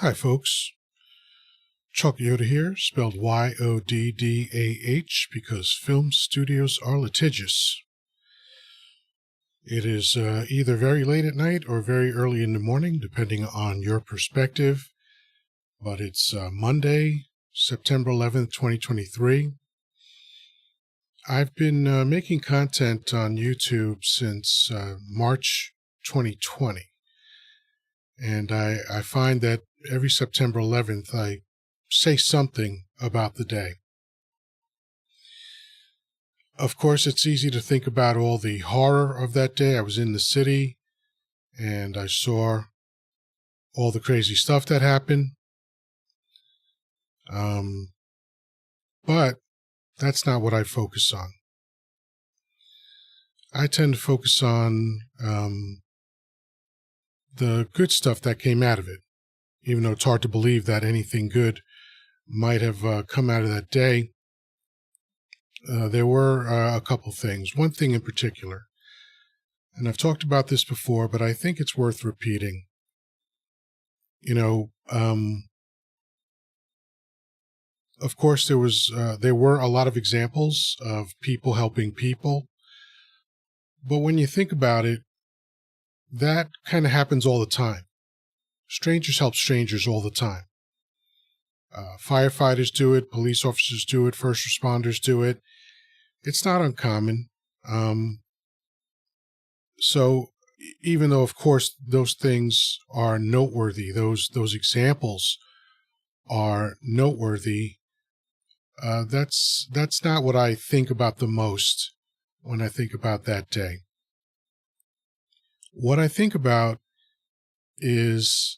Hi, folks. Chocolate Yoddah here, spelled Yoddah, because film studios are litigious. It is either very late at night or very early in the morning, depending on your perspective. But it's Monday, September 11th, 2023. I've been making content on YouTube since March 2020. And I find that every September 11th, I say something about the day. Of course, it's easy to think about all the horror of that day. I was in the city, and I saw all the crazy stuff that happened. But that's not what I focus on. I tend to focus on the good stuff that came out of it, even though it's hard to believe that anything good might have come out of that day. There were a couple things. One thing in particular, and I've talked about this before, but I think it's worth repeating. Of course, there were a lot of examples of people helping people, but when you think about it, that kind of happens all the time. Strangers help strangers all the time. Firefighters do it, police officers do it, first responders do it. It's not uncommon. So even though, of course, those things are noteworthy, those examples are noteworthy, that's not what I think about the most when I think about that day. What I think about is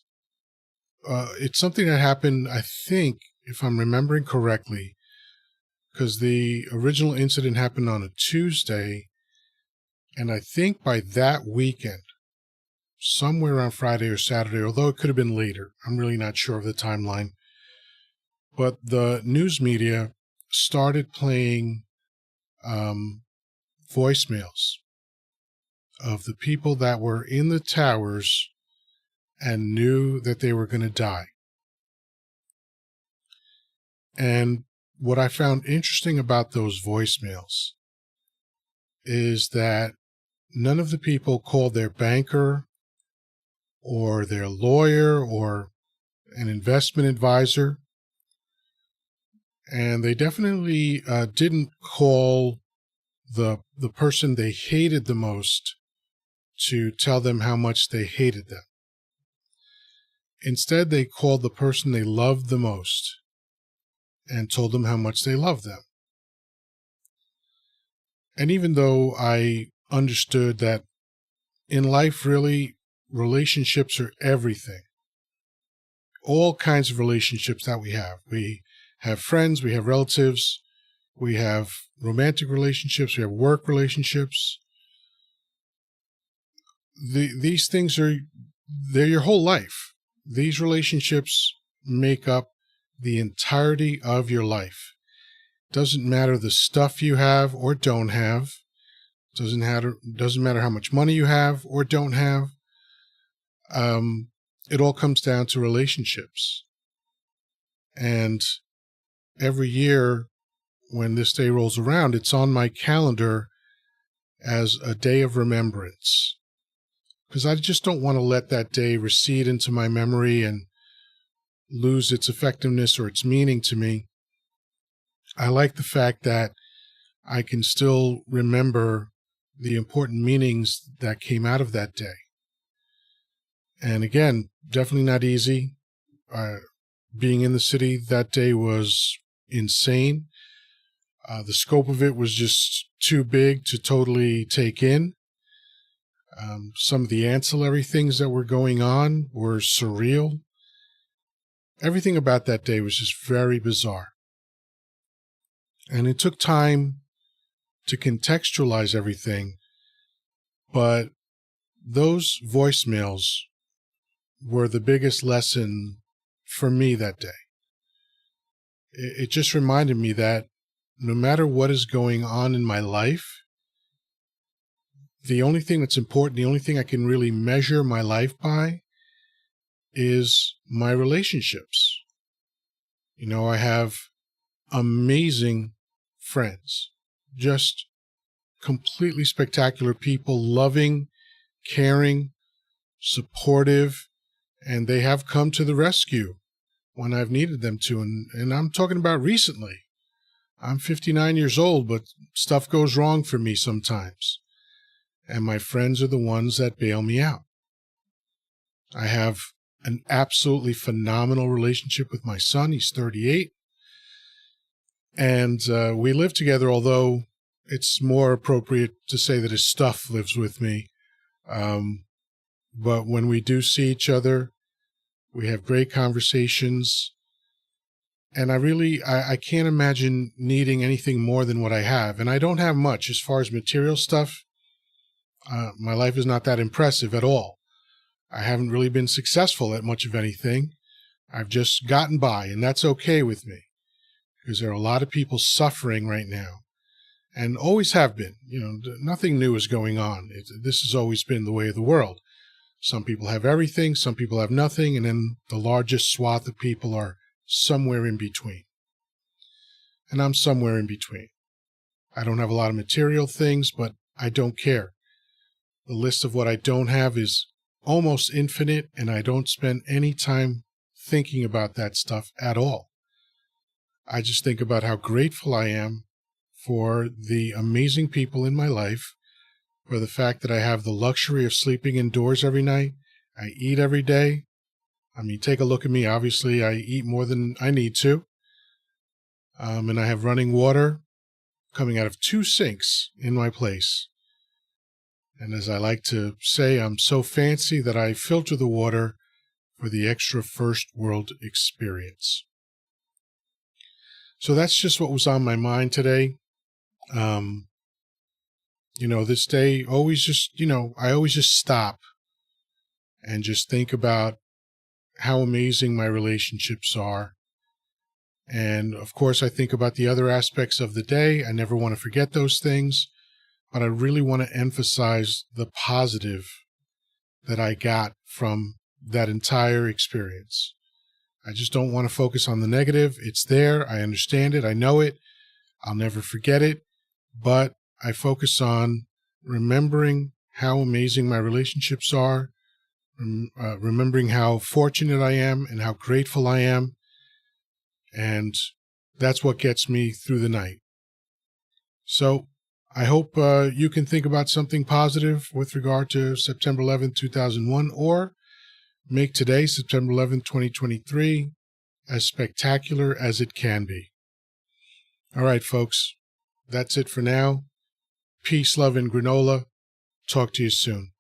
it's something that happened, I think, if I'm remembering correctly, because the original incident happened on a Tuesday, and I think by that weekend, somewhere around Friday or Saturday, although it could have been later, I'm really not sure of the timeline, but the news media started playing voicemails of the people that were in the towers and knew that they were going to die. And what I found interesting about those voicemails is that none of the people called their banker or their lawyer or an investment advisor. And they definitely didn't call the person they hated the most to tell them how much they hated them. Instead, they called the person they loved the most and told them how much they loved them. And even though I understood that in life, really, relationships are everything. All kinds of relationships that we have. We have friends, we have relatives, we have romantic relationships, we have work relationships. These things they're your whole life. These relationships make up the entirety of your life. Doesn't matter the stuff you have or don't have. Doesn't matter how much money you have or don't have. It all comes down to relationships. And every year when this day rolls around, it's on my calendar as a day of remembrance. Because I just don't want to let that day recede into my memory and lose its effectiveness or its meaning to me. I like the fact that I can still remember the important meanings that came out of that day. And again, definitely not easy. Being in the city that day was insane. The scope of it was just too big to totally take in. Some of the ancillary things that were going on were surreal. Everything about that day was just very bizarre. And it took time to contextualize everything, but those voicemails were the biggest lesson for me that day. It just reminded me that no matter what is going on in my life, the only thing that's important, the only thing I can really measure my life by is my relationships. I have amazing friends, just completely spectacular people, loving, caring, supportive, and they have come to the rescue when I've needed them to. And I'm talking about recently. I'm 59 years old, but stuff goes wrong for me sometimes. And my friends are the ones that bail me out. I have an absolutely phenomenal relationship with my son. He's 38. And we live together, although it's more appropriate to say that his stuff lives with me. But when we do see each other, we have great conversations. And I can't imagine needing anything more than what I have. And I don't have much as far as material stuff. My life is not that impressive at all. I haven't really been successful at much of anything. I've just gotten by, and that's okay with me, because there are a lot of people suffering right now, and always have been. Nothing new is going on. This has always been the way of the world. Some people have everything, some people have nothing, and then the largest swath of people are somewhere in between. And I'm somewhere in between. I don't have a lot of material things, but I don't care. The list of what I don't have is almost infinite, and I don't spend any time thinking about that stuff at all. I just think about how grateful I am for the amazing people in my life, for the fact that I have the luxury of sleeping indoors every night. I eat every day. I mean, take a look at me. Obviously, I eat more than I need to. And I have running water coming out of 2 sinks in my place. And as I like to say, I'm so fancy that I filter the water for the extra first world experience. So that's just what was on my mind today. This day always just, I always just stop and just think about how amazing my relationships are. And of course, I think about the other aspects of the day. I never want to forget those things, but I really want to emphasize the positive that I got from that entire experience. I just don't want to focus on the negative. It's there. I understand it. I know it. I'll never forget it. But I focus on remembering how amazing my relationships are, remembering how fortunate I am and how grateful I am. And that's what gets me through the night. So I hope you can think about something positive with regard to September 11th, 2001, or make today, September 11th, 2023, as spectacular as it can be. All right, folks, that's it for now. Peace, love, and granola. Talk to you soon.